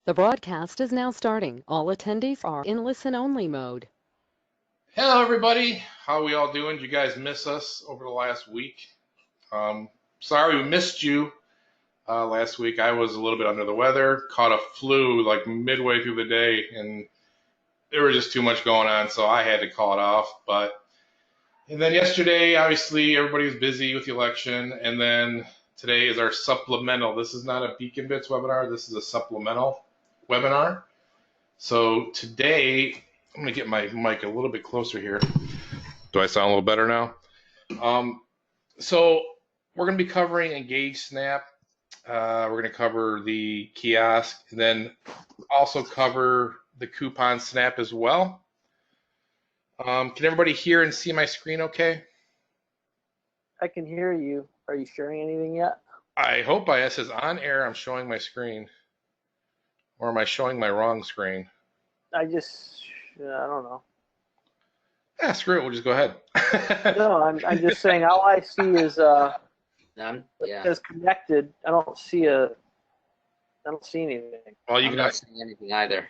The broadcast is now starting. All attendees are in listen-only mode. Hello, everybody. How are we all doing? Did you guys miss us over the last week? Sorry we missed you last week. I was a little bit under the weather, caught a flu like midway through the day, and there was just too much going on, so I had to call it off. And then yesterday, obviously, everybody was busy with the election, and then today is our supplemental. This is not a Beacon Bits webinar. This is a supplemental webinar. So today, I'm going to get my mic a little bit closer here. Do I sound a little better now? So we're going to be covering EngageSnap. We're going to cover the Kiosk, and then also cover the Coupon Snap as well. Can everybody hear and see my screen okay? I can hear you. Are you sharing anything yet? I hope it says on air I'm showing my screen. Or am I showing my wrong screen? I don't know. Yeah, screw it. We'll just go ahead. No, I'm just saying all I see is Yeah. it says connected. I don't see anything. Well, I'm not seeing anything either.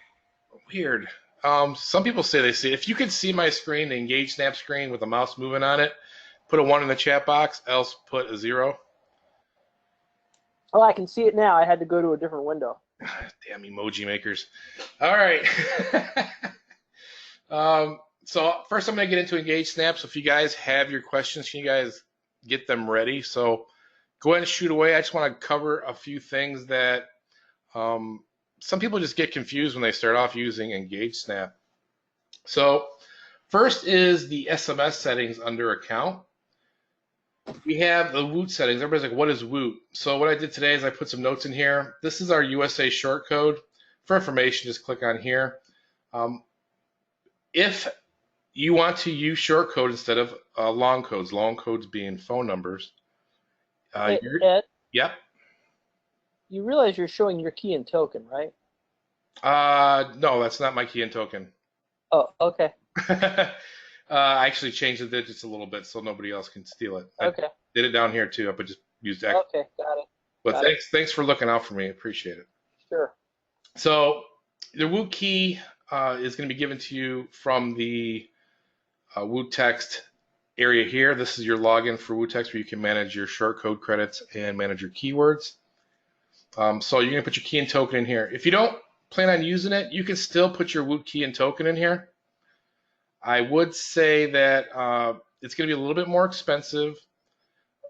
Weird. Some people say they see it. If you could see my screen, the EngageSnap screen with the mouse moving on it, put a 1 in the chat box, else put a 0. Oh, I can see it now. I had to go to a different window. Damn emoji makers. All right. So first I'm going to get into EngageSnap. So if you guys have your questions, can you guys get them ready? So go ahead and shoot away. I just want to cover a few things that some people just get confused when they start off using EngageSnap. So first is the SMS settings under account. We have the Woot settings. Everybody's like, what is Woot? So what I did today is I put some notes in here. This is our USA short code. For information, just click on here. If you want to use short code instead of long codes being phone numbers. Ed, yep. You realize you're showing your key and token, right? No, that's not my key and token. Oh, okay. I actually changed the digits a little bit so nobody else can steal it. Okay. I did it down here too. I just used X. Okay, got it. But thanks for looking out for me. Appreciate it. Sure. So the Woot key is going to be given to you from the Woot text area here. This is your login for Woot text where you can manage your short code credits and manage your keywords. So you're going to put your key and token in here. If you don't plan on using it, you can still put your Woot key and token in here. I would say that it's going to be a little bit more expensive,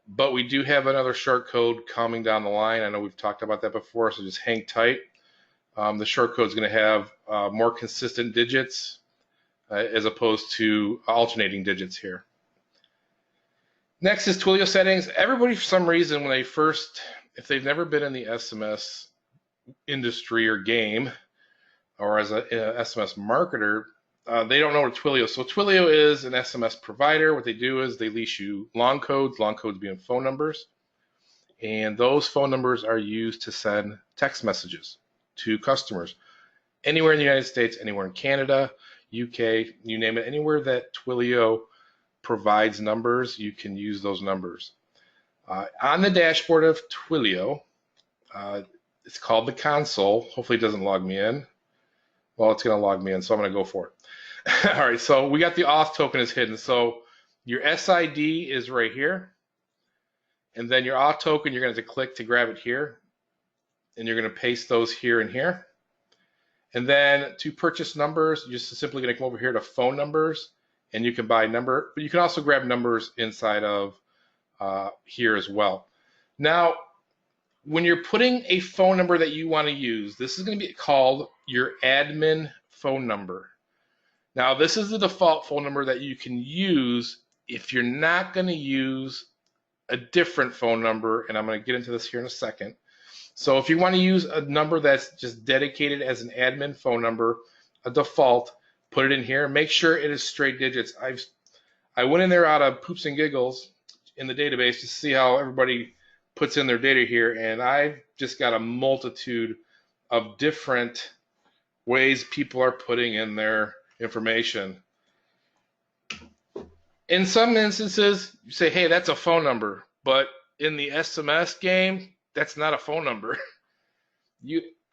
but we do have another short code coming down the line. I know we've talked about that before, so just hang tight. The short code is going to have more consistent digits as opposed to alternating digits here. Next is Twilio settings. Everybody, for some reason, when if they've never been in the SMS industry or game, or as an SMS marketer, they don't know what Twilio is. So Twilio is an SMS provider. What they do is they lease you long codes being phone numbers. And those phone numbers are used to send text messages to customers. Anywhere in the United States, anywhere in Canada, UK, you name it, anywhere that Twilio provides numbers, you can use those numbers. On the dashboard of Twilio, it's called the console. Hopefully it doesn't log me in. Well, it's going to log me in, so I'm going to go for it. All right, so we got the auth token is hidden. So your SID is right here. And then your auth token, you're going to have to click to grab it here. And you're going to paste those here and here. And then to purchase numbers, you're just simply going to come over here to phone numbers. And you can buy number, but you can also grab numbers inside of here as well. Now, when you're putting a phone number that you want to use, this is going to be called your admin phone number. Now, this is the default phone number that you can use if you're not going to use a different phone number, and I'm going to get into this here in a second. So if you want to use a number that's just dedicated as an admin phone number, a default, put it in here. Make sure it is straight digits. I went in there out of poops and giggles in the database to see how everybody puts in their data here, and I've just got a multitude of different ways people are putting in their information. In some instances, you say, hey, that's a phone number, but in the SMS game, that's not a phone number.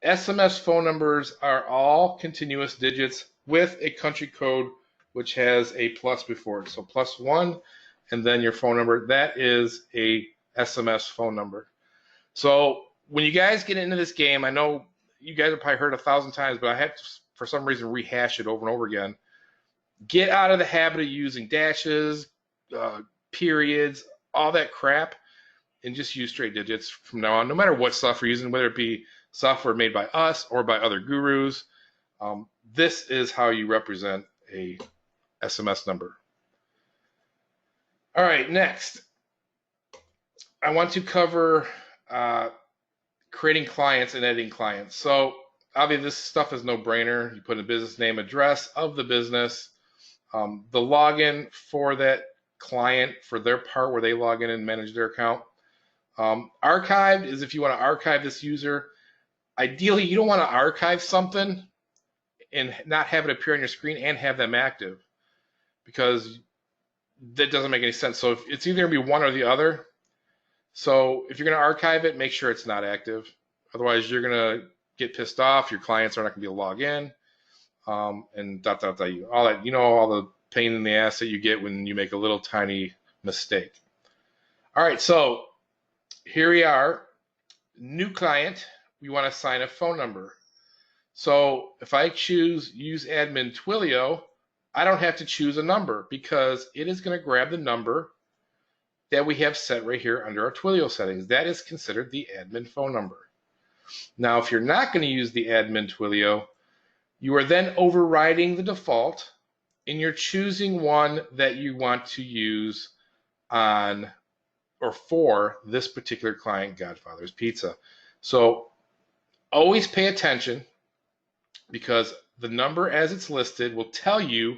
SMS phone numbers are all continuous digits with a country code which has a plus before it. So +1 and then your phone number. That is a SMS phone number. So when you guys get into this game, I know you guys have probably heard 1,000 times, but I have to, for some reason, rehash it over and over again. Get out of the habit of using dashes, periods, all that crap, and just use straight digits from now on, no matter what software you're using, whether it be software made by us or by other gurus. This is how you represent a SMS number. All right, next, I want to cover creating clients and editing clients. So obviously this stuff is no brainer. You put in a business name, address of the business, the login for that client for their part where they log in and manage their account. Archived is if you want to archive this user. Ideally, you don't want to archive something and not have it appear on your screen and have them active, because that doesn't make any sense. So if it's either going to be one or the other. So if you're going to archive it, make sure it's not active. Otherwise, you're going to get pissed off. Your clients are not going to be able to log in, and all that. You know, all the pain in the ass that you get when you make a little tiny mistake. All right, so here we are. New client. We want to assign a phone number. So if I choose use admin Twilio, I don't have to choose a number because it is going to grab the number that we have set right here under our Twilio settings. That is considered the admin phone number. Now, if you're not going to use the admin Twilio, you are then overriding the default and you're choosing one that you want to use on or for this particular client, Godfather's Pizza. So always pay attention, because the number as it's listed will tell you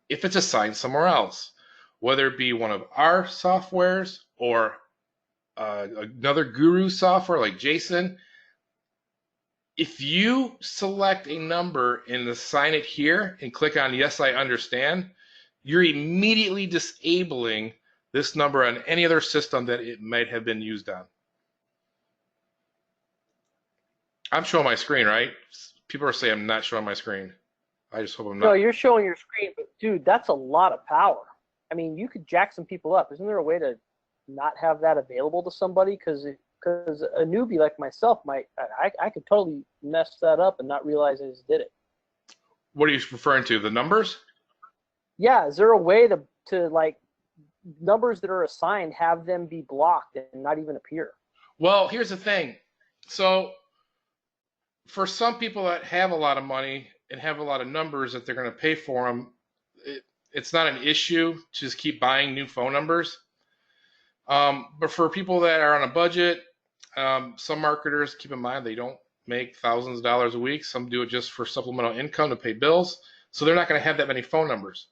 if it's assigned somewhere else, whether it be one of our softwares or another guru software like Jason. If you select a number and assign it here and click on yes, I understand, you're immediately disabling this number on any other system that it might have been used on. I'm showing my screen, right? People are saying I'm not showing my screen. I just hope I'm not. No, you're showing your screen, but dude, that's a lot of power. I mean, you could jack some people up. Isn't there a way to not have that available to somebody? Because a newbie like myself I could totally mess that up and not realize I just did it. What are you referring to? The numbers? Yeah, is there a way to like numbers that are assigned, have them be blocked and not even appear? Well, here's the thing. So for some people that have a lot of money and have a lot of numbers that they're going to pay for them, it's not an issue to just keep buying new phone numbers. But for people that are on a budget, some marketers, keep in mind, they don't make thousands of dollars a week. Some do it just for supplemental income to pay bills. So they're not going to have that many phone numbers.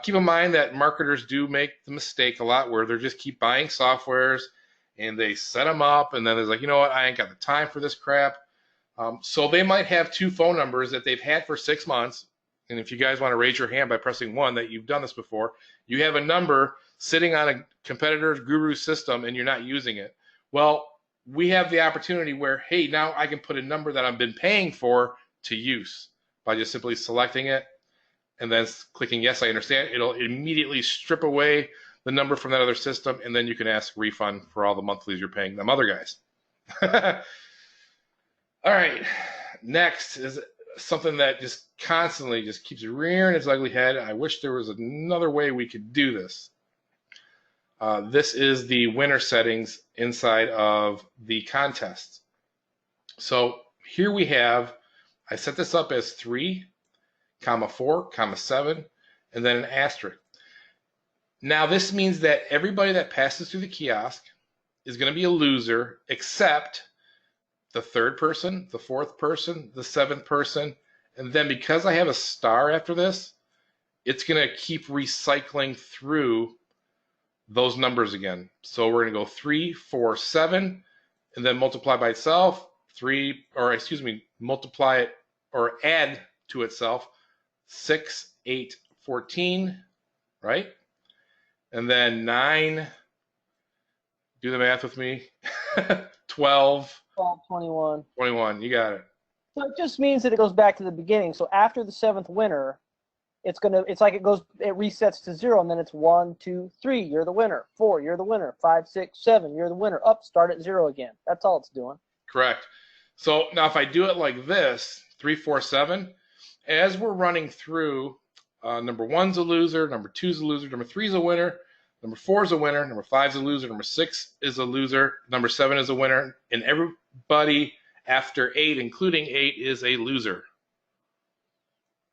Keep in mind that marketers do make the mistake a lot where they just keep buying softwares and they set them up, and then they're like, you know what, I ain't got the time for this crap. So they might have two phone numbers that they've had for 6 months. And if you guys want to raise your hand by pressing 1 that you've done this before, you have a number sitting on a competitor's guru system and you're not using it. Well, we have the opportunity where, hey, now I can put a number that I've been paying for to use by just simply selecting it and then clicking yes, I understand. It'll immediately strip away the number from that other system, and then you can ask refund for all the monthlies you're paying them other guys. All right, next is something that just constantly just keeps rearing its ugly head. I wish there was another way we could do this. This is the winner settings inside of the contest. So here we have, I set this up as 3, 4, 7, and then an asterisk. Now this means that everybody that passes through the kiosk is going to be a loser except the 3rd person, the 4th person, the 7th person, and then because I have a star after this, it's going to keep recycling through those numbers again. So we're going to go 3, 4, 7, and then multiply by itself, multiply it or add to itself, 6, 8, 14, right? And then 9, do the math with me, 12, 21. 21, you got it. So it just means that it goes back to the beginning. So after the 7th winner, it's like it resets to 0, and then it's 1, 2, 3, you're the winner. 4, you're the winner. 5, 6, 7, you're the winner. Up, start at 0 again. That's all it's doing. Correct. So now if I do it like this, 3, 4, 7, as we're running through, number 1's a loser, number 2's a loser, number 3's a winner, number 4's a winner, number 5's a loser, number 6 is a loser, number 7 is a winner, and everybody after 8, including 8, is a loser,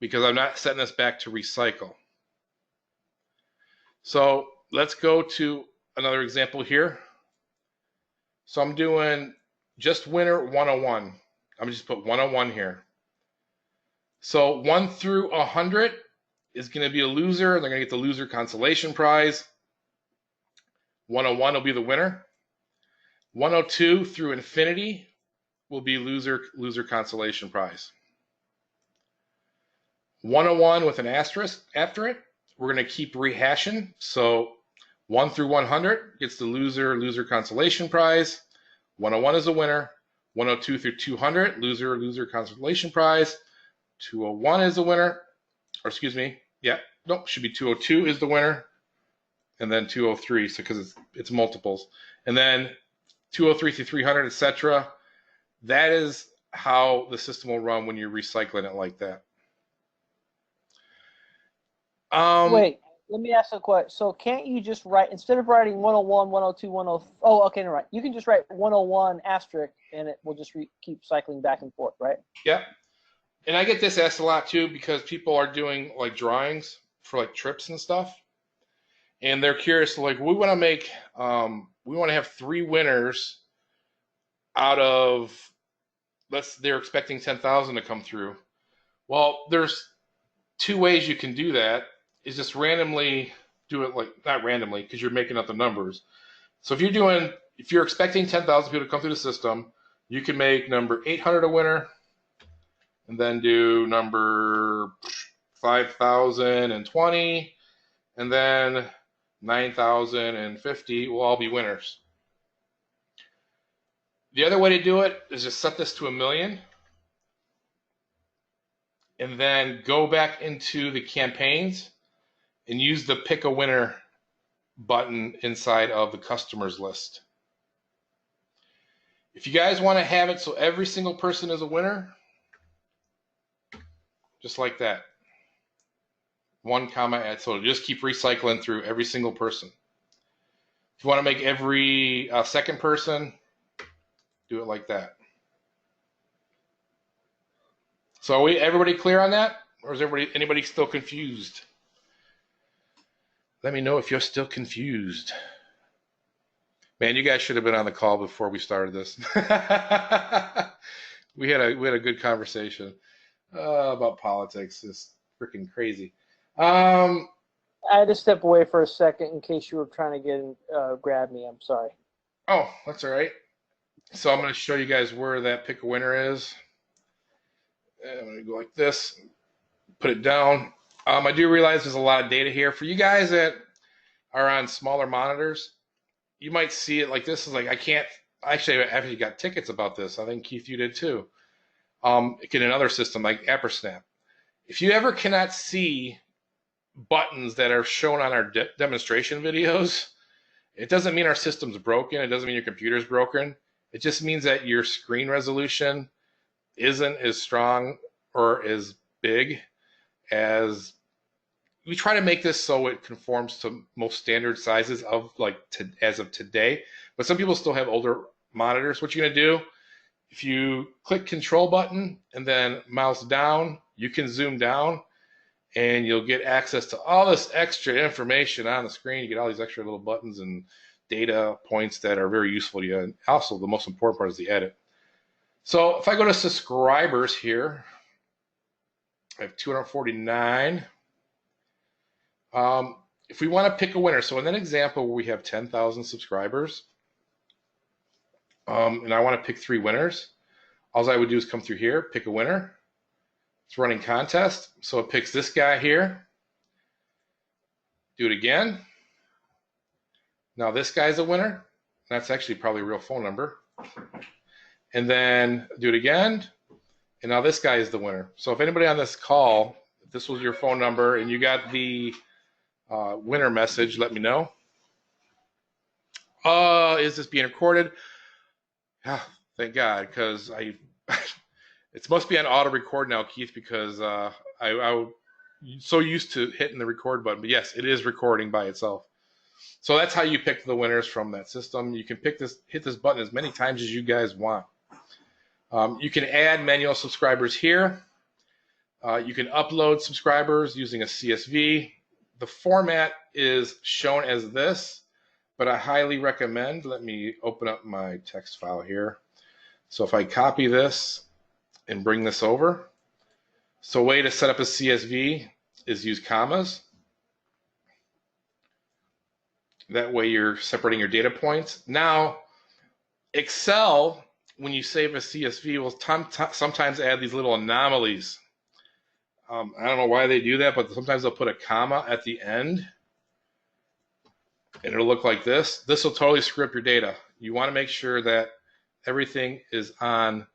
because I'm not setting this back to recycle. So let's go to another example here. So I'm doing just winner 101. I'm gonna just put 101 here. So 1 through 100 is gonna be a loser, and they're gonna get the loser consolation prize. 101 will be the winner. 102 through infinity will be loser consolation prize. 101 with an asterisk after it, we're going to keep rehashing. So 1 through 100 gets the loser consolation prize. 101 is a winner. 102 through 200, loser consolation prize. 201 is the winner, or excuse me, yeah, nope, should be 202 is the winner, and then 203, so because it's multiples, and then 203 through 300, etc. That is how the system will run when you're recycling it like that. Wait, let me ask a question. So can't you just write, instead of writing 101, 102, 103, oh, okay, no, right. You can just write 101 asterisk, and it will just keep cycling back and forth, right? Yeah. And I get this asked a lot too, because people are doing like drawings for like trips and stuff. And they're curious, like, we want to make, we want to have 3 winners out of, they're expecting 10,000 to come through. Well, there's 2 ways you can do that. Is just randomly do it, like, not randomly, because you're making up the numbers. So if you're expecting 10,000 people to come through the system, you can make number 800 a winner, and then do number 5,020, and then 9,050 will all be winners. The other way to do it is just set this to 1,000,000, and then go back into the campaigns and use the pick a winner button inside of the customers list. If you guys want to have it so every single person is a winner, just like that. 1 comma add, so just keep recycling through every single person. If you want to make every second person, do it like that. So everybody clear on that? Or is anybody still confused? Let me know if you're still confused. Man, you guys should have been on the call before we started this. we had a good conversation about politics. It's freaking crazy. I had to step away for a second in case you were trying to grab me. I'm sorry. Oh, that's all right. So I'm going to show you guys where that pick a winner is. And I'm going to go like this, put it down. I do realize there's a lot of data here. For you guys that are on smaller monitors, you might see it like this. Is like, I actually got tickets about this. I think, Keith, you did too. Get another system like EngageSnap. If you ever cannot see buttons that are shown on our demonstration videos, it doesn't mean our system's broken. It doesn't mean your computer's broken. It just means that your screen resolution isn't as strong or as big as we try to make this so it conforms to most standard sizes of as of today. But some people still have older monitors. What you're gonna do, if you click Control button and then mouse down, you can zoom down and you'll get access to all this extra information on the screen. You get all these extra little buttons and data points that are very useful to you. And also the most important part is the edit. So if I go to subscribers here, I have 249. If we want to pick a winner, so in that example where we have 10,000 subscribers, and I want to pick 3 winners, all I would do is come through here, pick a winner. It's running contest, so it picks this guy here. Do it again. Now this guy's a winner. That's actually probably a real phone number. And then do it again, And now this guy is the winner. So if anybody on this call, if this was your phone number and you got the winner message, let me know. Is this being recorded? Yeah, thank God, because it must be on auto record now, Keith, because I'm so used to hitting the record button. But yes, it is recording by itself. So that's how you pick the winners from that system. You can hit this button as many times as you guys want. You can add manual subscribers here. You can upload subscribers using a CSV. The format is shown as this, but I highly recommend, let me open up my text file here. So if I copy this and bring this over, so a way to set up a CSV is use commas. That way you're separating your data points. Now, Excel, when you save a CSV, will sometimes add these little anomalies. I don't know why they do that, but sometimes they'll put a comma at the end, and it'll look like this. This will totally screw up your data. You want to make sure that everything is on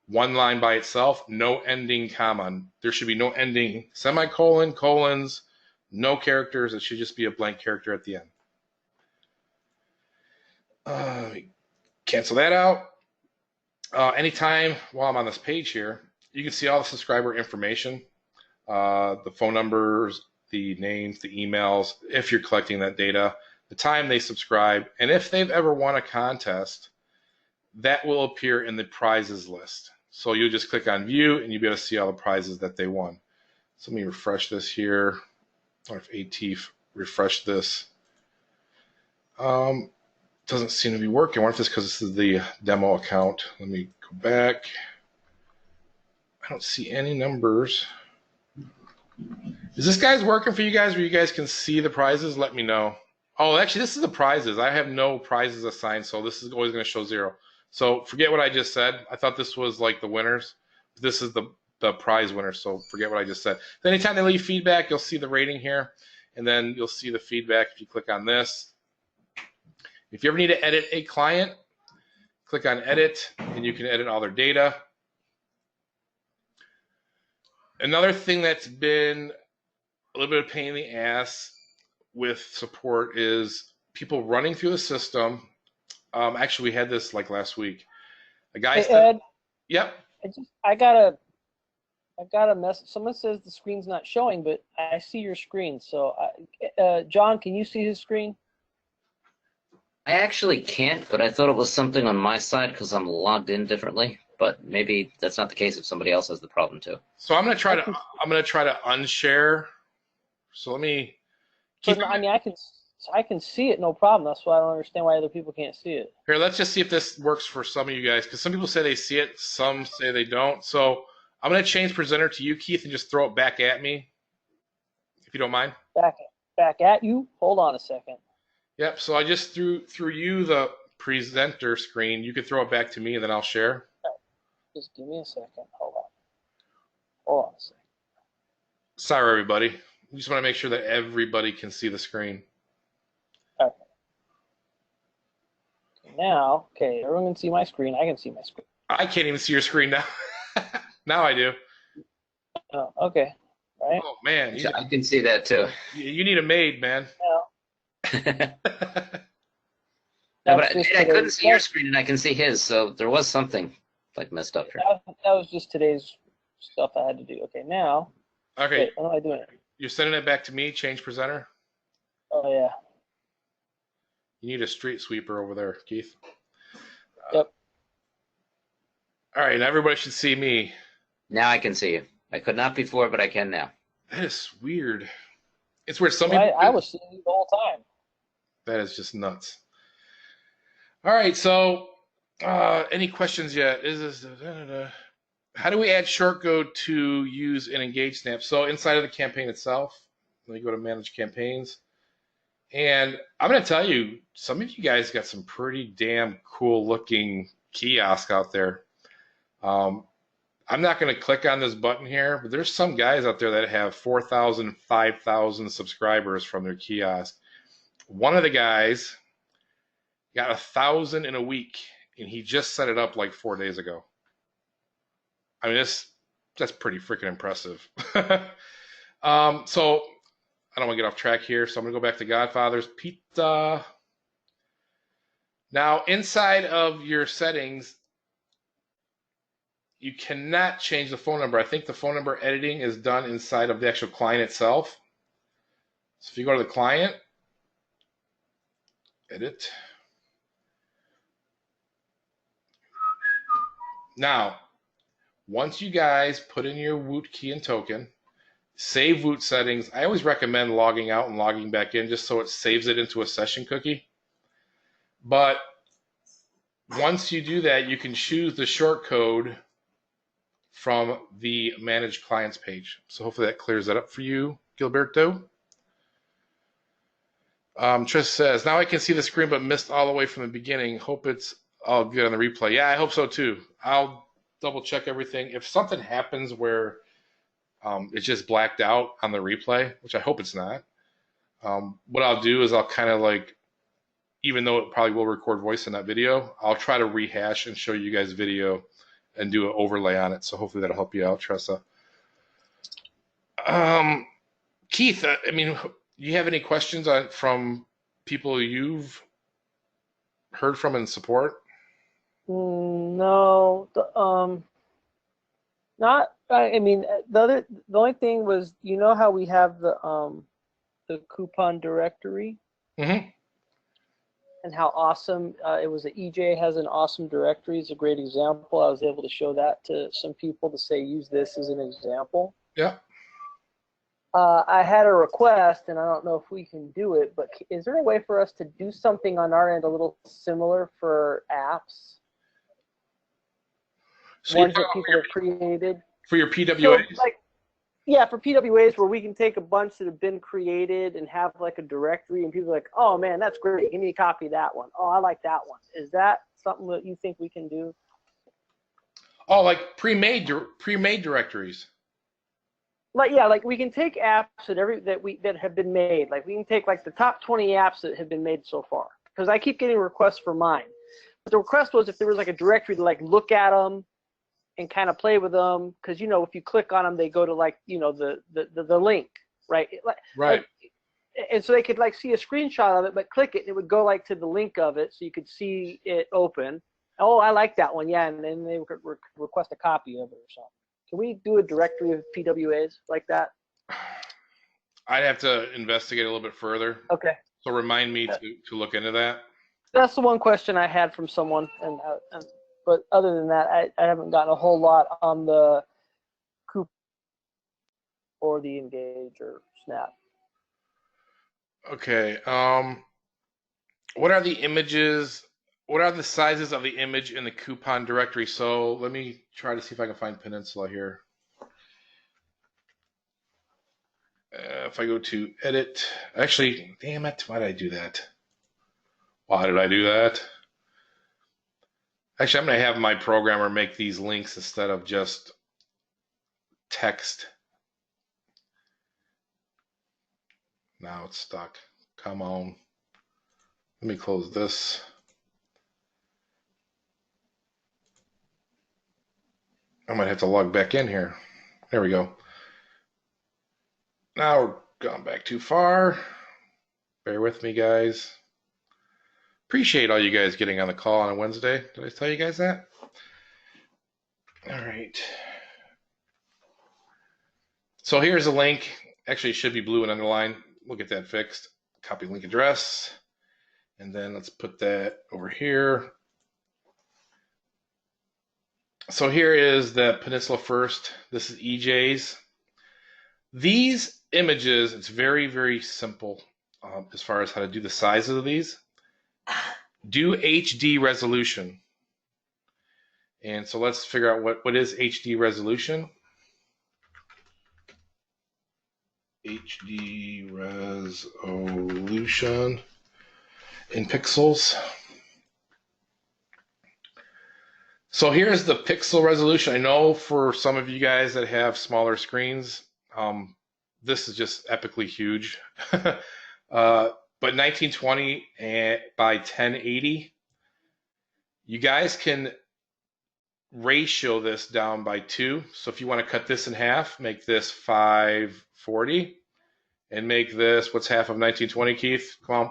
one line by itself, no ending comma. There should be no ending semicolon, colons, no characters. It should just be a blank character at the end. Cancel that out. Anytime while I'm on this page here, you can see all the subscriber information, the phone numbers, the names, the emails, if you're collecting that data, the time they subscribe, and if they've ever won a contest, that will appear in the prizes list. So you'll just click on view and you'll be able to see all the prizes that they won. So let me refresh this here. Or if AT refresh this. Doesn't seem to be working. I wonder if it's because this is the demo account. Let me go back. I don't see any numbers. Is this guys working for you guys where you guys can see the prizes? Let me know. Oh, actually, this is the prizes. I have no prizes assigned, so this is always going to show 0. So forget what I just said. I thought this was like the winners. This is the prize winner, so forget what I just said. Then anytime they leave feedback, you'll see the rating here, and then you'll see the feedback if you click on this. If you ever need to edit a client, click on edit, and you can edit all their data. Another thing that's been a little bit of pain in the ass with support is people running through the system. Actually, we had this like last week. A guy Hey, Ed, yep. I got a message. Someone says the screen's not showing, but I see your screen. So, John, can you see his screen? I actually can't, but I thought it was something on my side because I'm logged in differently. But maybe that's not the case if somebody else has the problem too. So I'm gonna try to unshare. So let me. I mean, I can see it, no problem. That's why I don't understand why other people can't see it. Here, let's just see if this works for some of you guys, because some people say they see it, some say they don't. So I'm gonna change presenter to you, Keith, and just throw it back at me, if you don't mind. Back at you. Hold on a second. Yep. So I just threw you the presenter screen. You can throw it back to me, and then I'll share. Just give me a second. Hold on a second. Sorry, everybody. We just want to make sure that everybody can see the screen. Okay. Now, okay, everyone can see my screen. I can see my screen. I can't even see your screen now. Now I do. Oh, okay. All right. Oh man, I can see that too. You need a maid, man. No, but I couldn't see your screen and I can see his, so there was something like messed up here. That was just today's stuff I had to do. Okay, now. Okay. Wait, what am I doing? You're sending it back to me. Change presenter. Oh yeah. You need a street sweeper over there, Keith. Yep. All right, now everybody should see me. Now I can see you. I could not before, but I can now. That is weird. It's weird. Some people. I was seeing you the whole time. That is just nuts. All right, so any questions yet? How do we add shortcode to use in EngageSnap? So inside of the campaign itself, let me go to Manage Campaigns. And I'm going to tell you, some of you guys got some pretty damn cool looking kiosk out there. I'm not going to click on this button here, but there's some guys out there that have 4,000, 5,000 subscribers from their kiosk. One of the guys got 1,000 in a week, and he just set it up like 4 days ago. I mean, that's pretty freaking impressive. So I don't want to get off track here, so I'm going to go back to Godfather's Pizza. Now, inside of your settings, you cannot change the phone number. I think the phone number editing is done inside of the actual client itself. So if you go to the client, edit. Now, once you guys put in your Woot key and token, save Woot settings, I always recommend logging out and logging back in just so it saves it into a session cookie. But once you do that, you can choose the short code from the Manage Clients page. So hopefully that clears that up for you, Gilberto. Trish says, now I can see the screen but missed all the way from the beginning. Hope it's all good on the replay. Yeah, I hope so too. I'll double check everything. If something happens where it's just blacked out on the replay, which I hope it's not, what I'll do is I'll kind of like, even though it probably will record voice in that video, I'll try to rehash and show you guys video and do an overlay on it. So hopefully that'll help you out, Tressa. Keith, I mean, you have any questions from people you've heard from in support? No, not. I mean, the only thing was, you know how we have the coupon directory, Mm-hmm. and how awesome it was. That EJ has an awesome directory. It's a great example. I was able to show that to some people to say, use this as an example. Yeah. I had a request, and I don't know if we can do it, but is there a way for us to do something on our end a little similar for apps? So ones that people have created. For your PWAs? So, like, yeah, for PWAs where we can take a bunch that have been created and have like a directory, and people are like, oh man, that's great. Give me a copy of that one. Oh, I like that one. Is that something that you think we can do? Oh, like pre-made directories. Like, yeah, like we can take apps that have been made. Like we can take like the top 20 apps that have been made so far. Because I keep getting requests for mine. But the request was if there was like a directory to like look at them and kind of play with them. Because, you know, if you click on them, they go to like, you know, the link, right? Right. Like, and so they could like see a screenshot of it, but click it and it would go like to the link of it so you could see it open. Oh, I like that one. Yeah. And then they would request a copy of it or something. Can we do a directory of PWAs like that? I'd have to investigate a little bit further. Okay. So remind me to look into that. That's the one question I had from someone, but other than that, I haven't gotten a whole lot on the Coop or the Engage or Snap. Okay. What are the images? What are the sizes of the image in the coupon directory? So let me try to see if I can find Peninsula here. If I go to edit, actually, damn it, why did I do that? Why did I do that? Actually, I'm going to have my programmer make these links instead of just text. Now it's stuck. Come on. Let me close this. I might have to log back in here. There we go. Now we're gone back too far. Bear with me, guys. Appreciate all you guys getting on the call on a Wednesday. Did I tell you guys that? All right. So here's a link. Actually, it should be blue and underlined. We'll get that fixed. Copy link address. And then let's put that over here. So here is the Peninsula First. This is EJ's. These images, it's very, very simple as far as how to do the size of these. Do HD resolution. And so let's figure out what is HD resolution. HD resolution in pixels. So here's the pixel resolution. I know for some of you guys that have smaller screens, this is just epically huge. But 1920 by 1080, you guys can ratio this down by 2. So if you want to cut this in half, make this 540 and make this, what's half of 1920, Keith? Come on.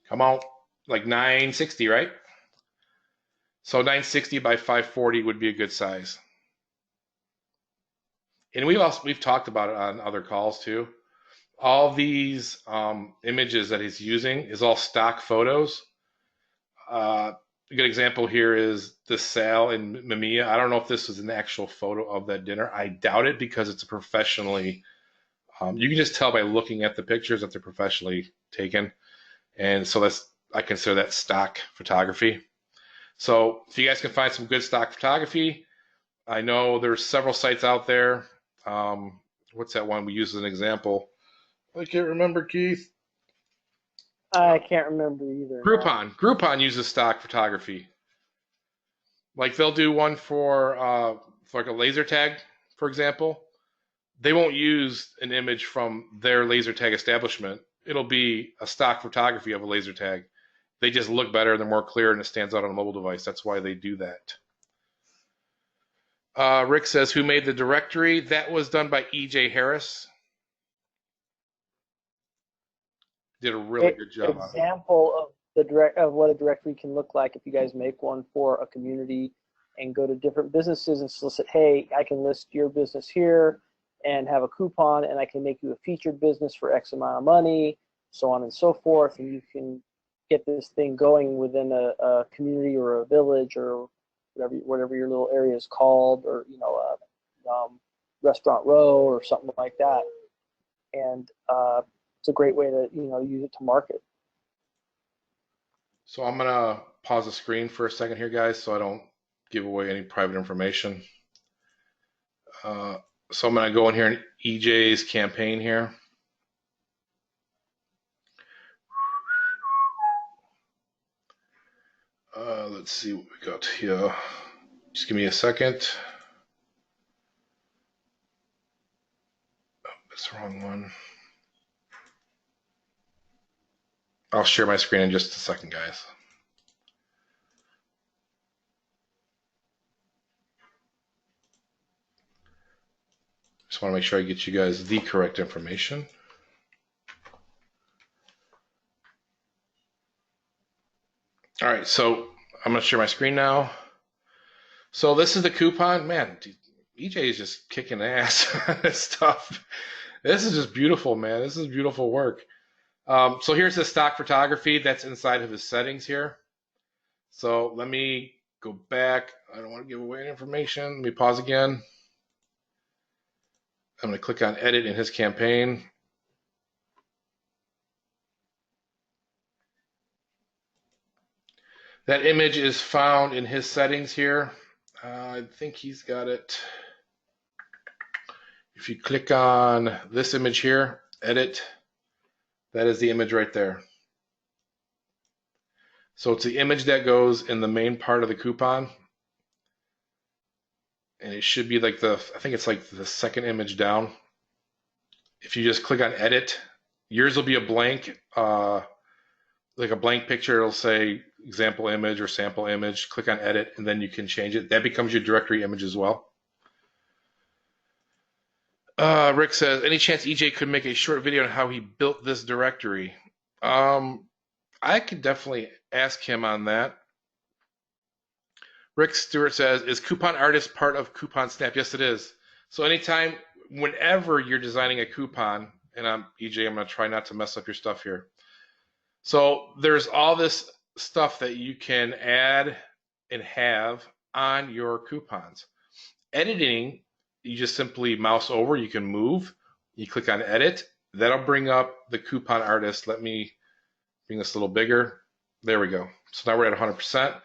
Come on. Like 960, right? So 960 by 540 would be a good size. And we've talked about it on other calls too. All these images that he's using is all stock photos. A good example here is the Sal and Mamiya. I don't know if this was an actual photo of that dinner. I doubt it because it's a professionally, you can just tell by looking at the pictures that they're professionally taken. And so I consider that stock photography. So if you guys can find some good stock photography, I know there's several sites out there. What's that one we use as an example? I can't remember, Keith. I can't remember either. Groupon. Groupon uses stock photography. Like they'll do one for like a laser tag, for example. They won't use an image from their laser tag establishment. It'll be a stock photography of a laser tag. They just look better, they're more clear, and it stands out on a mobile device. That's why they do that. Rick says, who made the directory? That was done by E.J. Harris. Did a really good job. Example of what a directory can look like if you guys make one for a community and go to different businesses and solicit, hey, I can list your business here and have a coupon, and I can make you a featured business for X amount of money, so on and so forth, and you can get this thing going within a community or a village or whatever your little area is called, or a restaurant row or something like that. And it's a great way to use it to market. So I'm gonna pause the screen for a second here, guys, so I don't give away any private information. So I'm gonna go in here in EJ's campaign here. Let's see what we got here. Just give me a second. Oh, that's the wrong one. I'll share my screen in just a second, guys. Just want to make sure I get you guys the correct information. All right, so I'm going to share my screen now. So this is the coupon. Man, EJ is just kicking ass on this stuff. This is just beautiful, man. This is beautiful work. So here's the stock photography that's inside of his settings here. So let me go back. I don't want to give away any information. Let me pause again. I'm going to click on edit in his campaign. That image is found in his settings here. I think he's got it. If you click on this image here, edit, that is the image right there. So it's the image that goes in the main part of the coupon. And it should be like I think it's like the second image down. If you just click on edit, yours will be a blank, like a blank picture. It'll say example image or sample image. Click on edit, and then you can change it. That becomes your directory image as well. Rick says, any chance EJ could make a short video on how he built this directory? I could definitely ask him on that. Rick Stewart says, is Coupon Artist part of Coupon Snap? Yes, it is. So anytime, whenever you're designing a coupon, and EJ, I'm going to try not to mess up your stuff here. So there's all this stuff that you can add and have on your coupons. Editing, you just simply mouse over, you can move, you click on edit, that'll bring up the Coupon Artist. Let me bring this a little bigger. There we go. So now we're at 100%.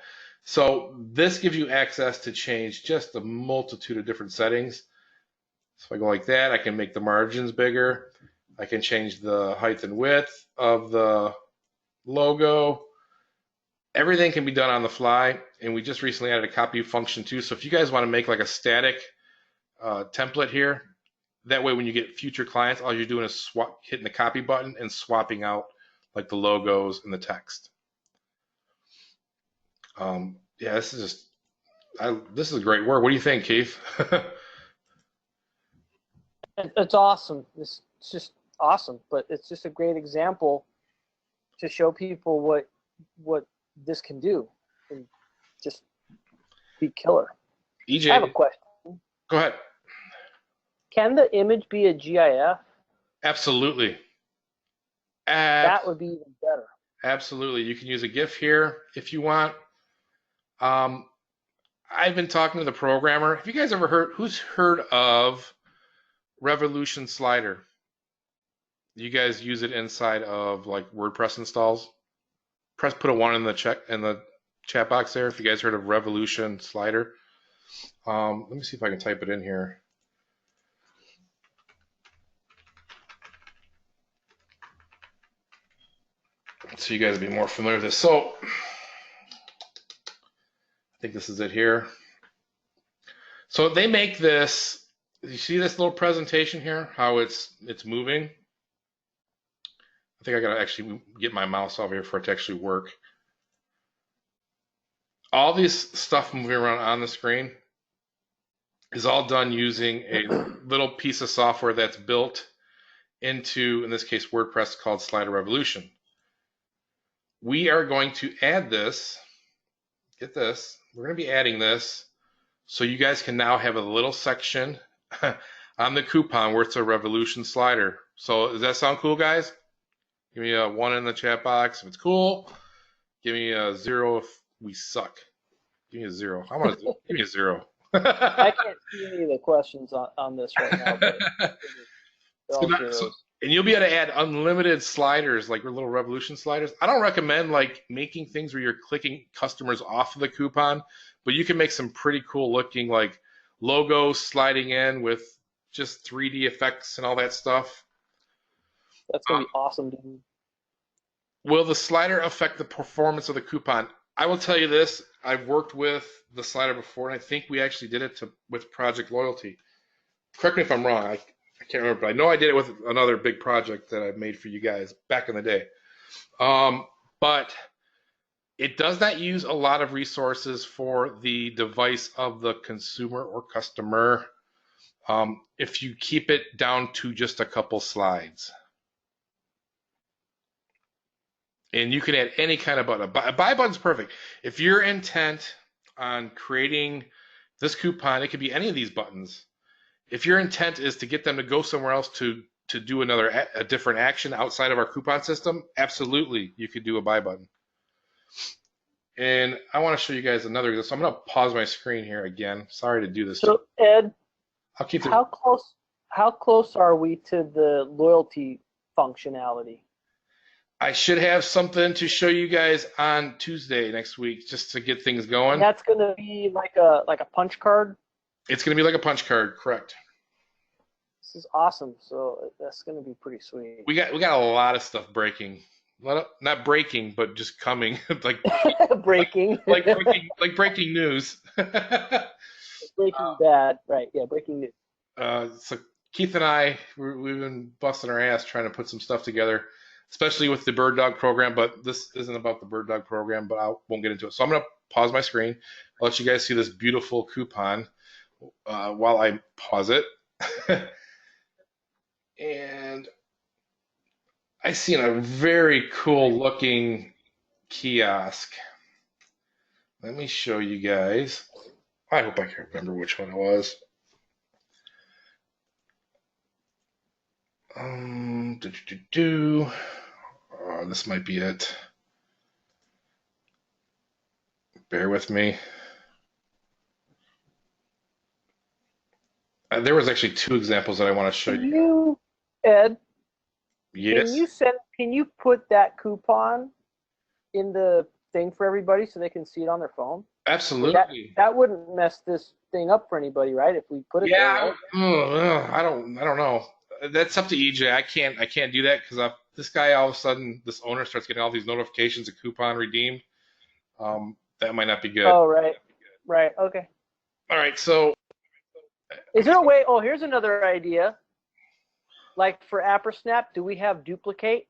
So this gives you access to change just a multitude of different settings. So if I go like that, I can make the margins bigger. I can change the height and width of the logo. Everything can be done on the fly, and we just recently added a copy function too. So if you guys want to make like a static template here, that way when you get future clients, all you're doing is hitting the copy button and swapping out like the logos and the text. Yeah, this is just This is a great work. What do you think, Keith? It's awesome. It's just awesome, but it's just a great example to show people what this can do and just be killer. EJ, I have a question. go ahead. Can the image be a GIF? Absolutely. That would be even better. Absolutely. You can use a GIF here if you want. I've been talking to the programmer. Have you guys ever who's heard of Revolution Slider? You guys use it inside of like WordPress installs? Put a 1 in the chat box there if you guys heard of Revolution Slider. Let me see if I can type it in here. So you guys will be more familiar with this. So I think this is it here. So they make this. You see this little presentation here? How it's moving. I think I gotta actually get my mouse over here for it to actually work. All this stuff moving around on the screen is all done using a little piece of software that's built into, in this case, WordPress called Slider Revolution. We are going to add this. Get this. We're going to be adding this so you guys can now have a little section on the coupon where it's a Revolution slider. So does that sound cool, guys? Give me a 1 in the chat box if it's cool. Give me a 0 if we suck. Give me a 0. How about give me a 0? I can't see any of the questions on this right now, but they're all zeros. And you'll be able to add unlimited sliders, like little Revolution sliders. I don't recommend like making things where you're clicking customers off of the coupon, but you can make some pretty cool looking like logos sliding in with just 3D effects and all that stuff. That's going to be awesome, dude. Will the slider affect the performance of the coupon? I will tell you this. I've worked with the slider before, and I think we actually did it with Project Loyalty. Correct me if I'm wrong. I can't remember, but I know I did it with another big project that I made for you guys back in the day. But it does not use a lot of resources for the device of the consumer or customer if you keep it down to just a couple slides. And you can add any kind of button. A buy button's perfect. If you're intent on creating this coupon, it could be any of these buttons. If your intent is to get them to go somewhere else to do a different action outside of our coupon system, absolutely, you could do a buy button. And I want to show you guys another. So I'm going to pause my screen here again. Sorry to do this. So Ed, I'll keep how close are we to the loyalty functionality? I should have something to show you guys on Tuesday next week just to get things going. And that's going to be like a punch card? It's going to be like a punch card, correct. This is awesome. So that's going to be pretty sweet. We got a lot of stuff breaking. Not breaking, but just coming. like breaking. like breaking news. Breaking bad. Right. Yeah, breaking news. So Keith and I, we've been busting our ass trying to put some stuff together, especially with the Bird Dog program, but this isn't about the Bird Dog program, but I won't get into it. So I'm going to pause my screen. I'll let you guys see this beautiful coupon while I pause it. And I seen a very cool looking kiosk. Let me show you guys. I hope I can remember which one it was. This might be it. Bear with me. There was actually 2 examples that I want to show you. Ed, Yes. can you put that coupon in the thing for everybody so they can see it on their phone? Absolutely. That wouldn't mess this thing up for anybody, right? If we put it there. Right? I don't know. That's up to EJ. I can't do that because this guy all of a sudden, this owner starts getting all these notifications of coupon redeemed. That might not be good. Oh, right. Right. Okay. All right. So is there a way? Oh, here's another idea. Like for EngageSnap, do we have duplicate?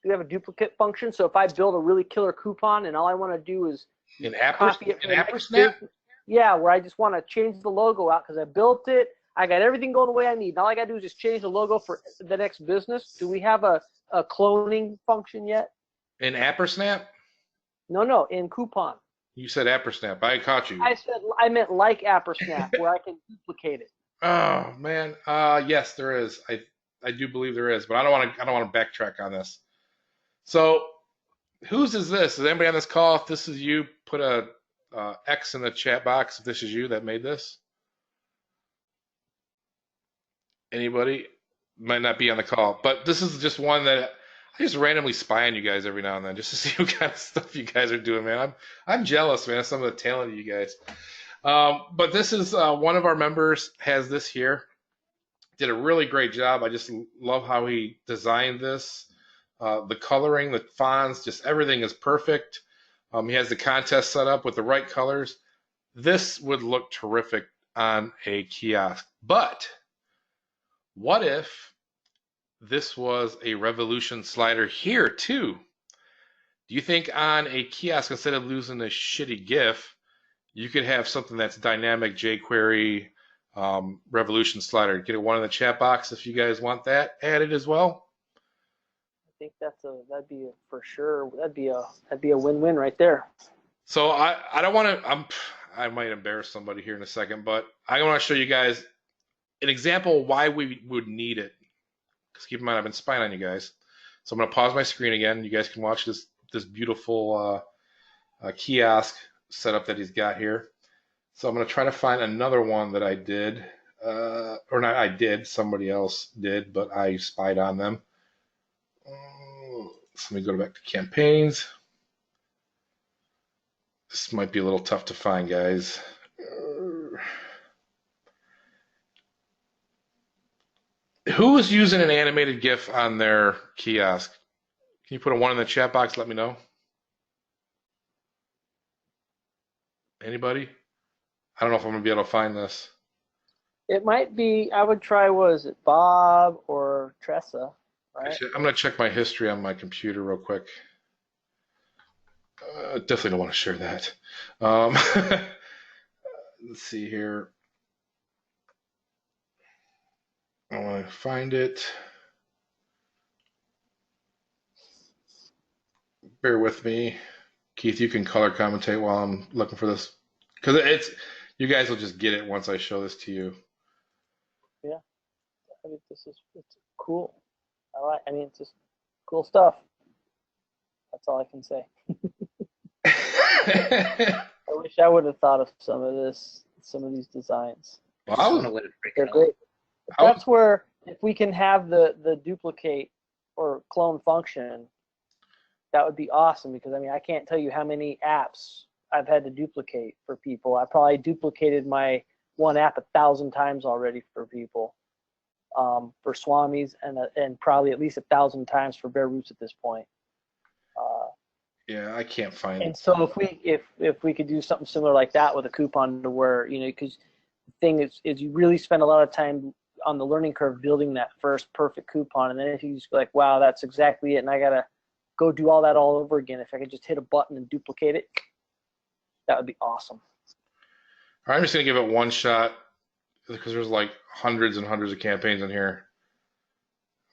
Do we have a duplicate function? So if I build a really killer coupon and all I want to do is copy it from the next EngageSnap? Yeah, where I just want to change the logo out because I built it. I got everything going the way I need. And all I got to do is just change the logo for the next business. Do we have a cloning function yet? In ApperSnap? No, in Coupon. You said ApperSnap. I caught you. I meant like ApperSnap, where I can duplicate it. Oh man. Yes, there is. I do believe there is, but I don't want to backtrack on this. So, whose is this? Is anybody on this call? If this is you, put a X in the chat box if this is you that made this. Anybody? Might not be on the call, but this is just one that I just randomly spy on you guys every now and then just to see what kind of stuff you guys are doing, man. I'm jealous, man, of some of the talent of you guys. But this is one of our members has this here. Did a really great job. I just love how he designed this. The coloring, the fonts, just everything is perfect. He has the contest set up with the right colors. This would look terrific on a kiosk. But what if this was a revolution slider here too? Do you think on a kiosk, instead of losing a shitty GIF, you could have something that's dynamic jQuery revolution slider? Get one in the chat box if you guys want that added as well. I think that'd be for sure. That'd be a win-win right there. So I don't want to. I might embarrass somebody here in a second, but I want to show you guys an example of why we would need it. Because keep in mind, I've been spying on you guys. So I'm going to pause my screen again. You guys can watch this beautiful kiosk setup that he's got here. So I'm going to try to find another one that I did, or not I did, somebody else did, but I spied on them. So let me go back to campaigns. This might be a little tough to find, guys. Who is using an animated GIF on their kiosk? Can you put a 1 in the chat box? Let me know. Anybody? I don't know if I'm going to be able to find this. It might be, I would try, was it Bob or Tressa, right? Actually, I'm going to check my history on my computer real quick. Definitely don't want to share that. Let's see here. I want to find it. Bear with me. Keith, you can color commentate while I'm looking for this. Because you guys will just get it once I show this to you. Yeah. I mean, it's cool. I mean, it's just cool stuff. That's all I can say. I wish I would have thought of some of these designs. Well, They're great. That's where, if we can have the duplicate or clone function, that would be awesome, because I mean, I can't tell you how many apps I've had to duplicate for people. I probably duplicated my one app 1,000 times already for people, for Swamis, and probably at least 1,000 times for Bare Roots at this point. Yeah, I can't find it. And so if we could do something similar like that with a coupon, to where, you know, because the thing is you really spend a lot of time on the learning curve building that first perfect coupon, and then if you just go like, wow, that's exactly it, and I gotta go do all that all over again, if I could just hit a button and duplicate it, that would be awesome. All right, I'm just gonna give it one shot because there's like hundreds and hundreds of campaigns in here.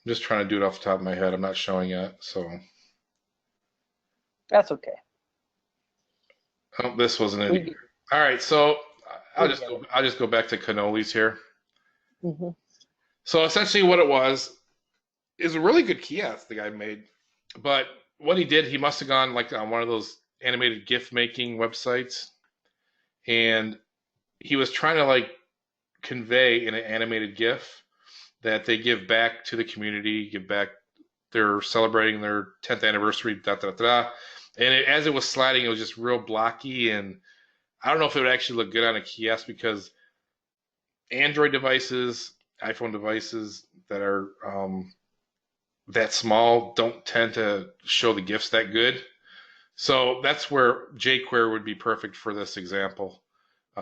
I'm just trying to do it off the top of my head. I'm not showing yet, so. That's okay. Oh, this wasn't it. All right, so I'll just go back to cannolis here. Mm-hmm. So essentially, what it was is a really good kiosk the guy made, but what he did, he must have gone like on one of those animated GIF making websites, and he was trying to like convey in an animated GIF that they give back to the community, give back. They're celebrating their 10th anniversary, and as it was sliding, it was just real blocky, and I don't know if it would actually look good on a kiosk, because Android devices, iPhone devices that are that small don't tend to show the GIFs that good. So that's where jQuery would be perfect for this example,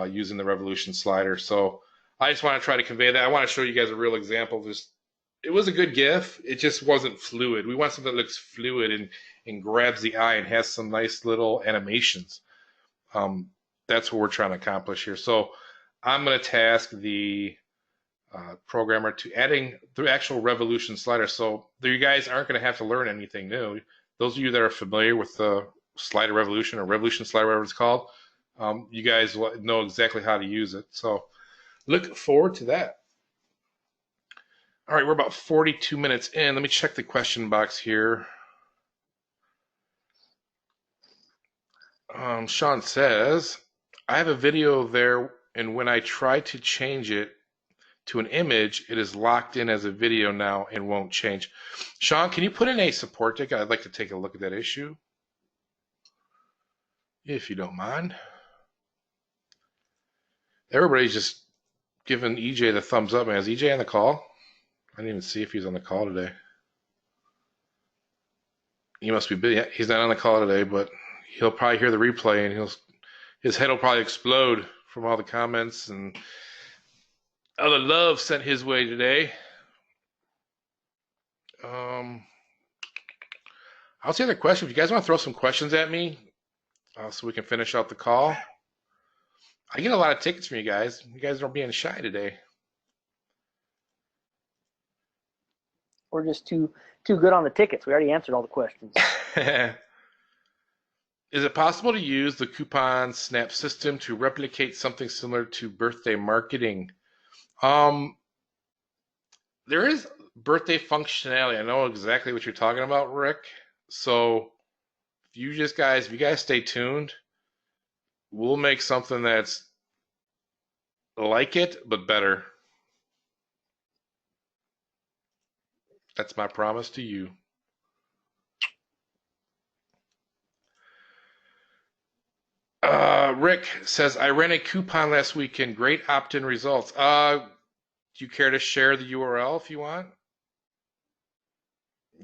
using the Revolution slider. So I just want to try to convey that. I want to show you guys a real example of this. It was a good GIF. It just wasn't fluid. We want something that looks fluid and grabs the eye and has some nice little animations. that's what we're trying to accomplish here. So I'm going to task the programmer to adding the actual revolution slider. So you guys aren't going to have to learn anything new. Those of you that are familiar with the slider revolution or revolution slider, whatever it's called, you guys will know exactly how to use it. So look forward to that. All right, we're about 42 minutes in. Let me check the question box here. Sean says, I have a video there, and when I try to change it to an image, it is locked in as a video now and won't change. Sean, can you put in a support ticket? I'd like to take a look at that issue, if you don't mind. Everybody's just giving EJ the thumbs up, man. Is EJ on the call? I didn't even see if he's on the call today. He must be busy. He's not on the call today, but he'll probably hear the replay, and his head will probably explode from all the comments and all the love sent his way today. I'll see the question. If you guys want to throw some questions at me, so we can finish out the call. I get a lot of tickets from you guys. You guys are being shy today. We're just too good on the tickets. We already answered all the questions. Is it possible to use the coupon snap system to replicate something similar to birthday marketing? There is birthday functionality. I know exactly what you're talking about, Rick. So if you guys stay tuned, we'll make something that's like it, but better. That's my promise to you. Rick says, I ran a coupon last weekend. Great opt-in results. Do you care to share the URL if you want?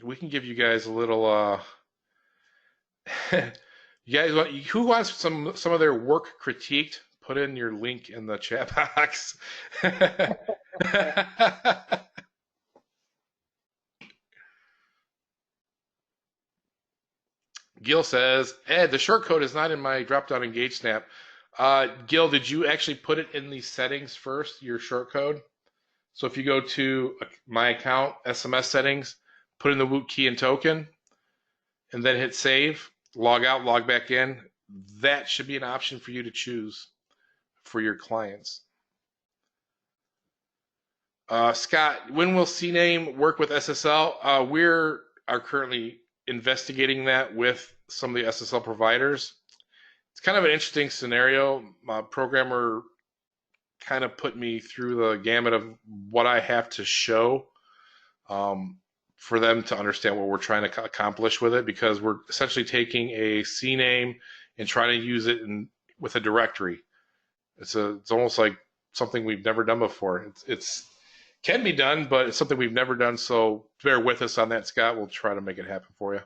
We can give you guys a little. You guys who wants some of their work critiqued? Put in your link in the chat box. Gil says, Ed, the short code is not in my drop-down EngageSnap. Gil, did you actually put it in the settings first, your short code? So if you go to my account, SMS settings, put in the Woot key and token, and then hit save, log out, log back in, that should be an option for you to choose for your clients. Scott, when will CNAME work with SSL? We are currently investigating that with some of the SSL providers. It's kind of an interesting scenario. My programmer kind of put me through the gamut of what I have to show for them to understand what we're trying to accomplish with it, because we're essentially taking a CNAME and trying to use it with a directory. It's almost like something we've never done before. It's can be done, but it's something we've never done, so bear with us on that, Scott. We'll try to make it happen for you.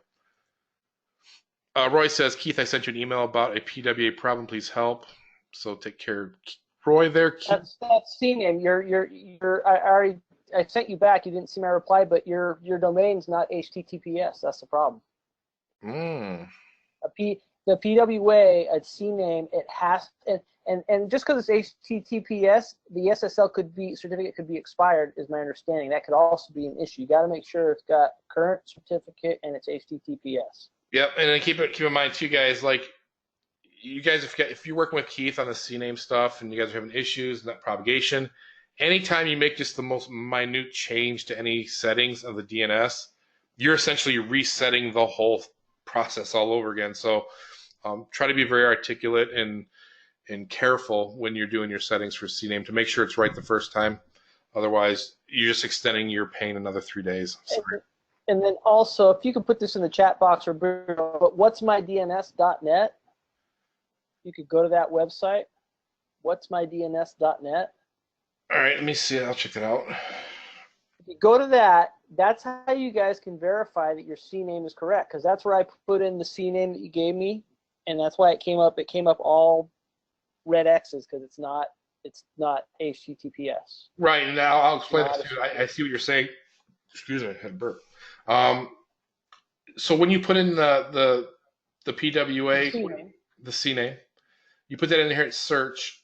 Roy says, Keith, I sent you an email about a PWA problem. Please help. So take care, Roy. There. That's CNAME. I sent you back. You didn't see my reply, but your domain's not HTTPS. That's the problem. The PWA at CNAME, it has and just because it's HTTPS, the SSL certificate could be expired, is my understanding. That could also be an issue. You got to make sure it's got current certificate and it's HTTPS. Yep, and then keep in mind too, guys. Like you guys, if you're working with Keith on the CNAME stuff and you guys are having issues, net propagation, anytime you make just the most minute change to any settings of the DNS, you're essentially resetting the whole process all over again. So try to be very articulate and careful when you're doing your settings for CNAME to make sure it's right the first time. Otherwise, you're just extending your pain another 3 days. Sorry. And then also, if you could put this in the chat box, or but what'smydns.net, you could go to that website, what'smydns.net. All right, let me see. I'll check it out. If you go to that, that's how you guys can verify that your CNAME is correct, because that's where I put in the CNAME that you gave me, and that's why it came up. It came up all red X's because it's not HTTPS. Right, and now I'll explain this to you. I see what you're saying. Excuse me, I had a burp. So when you put in the PWA, the CNAME, You put that in here at search.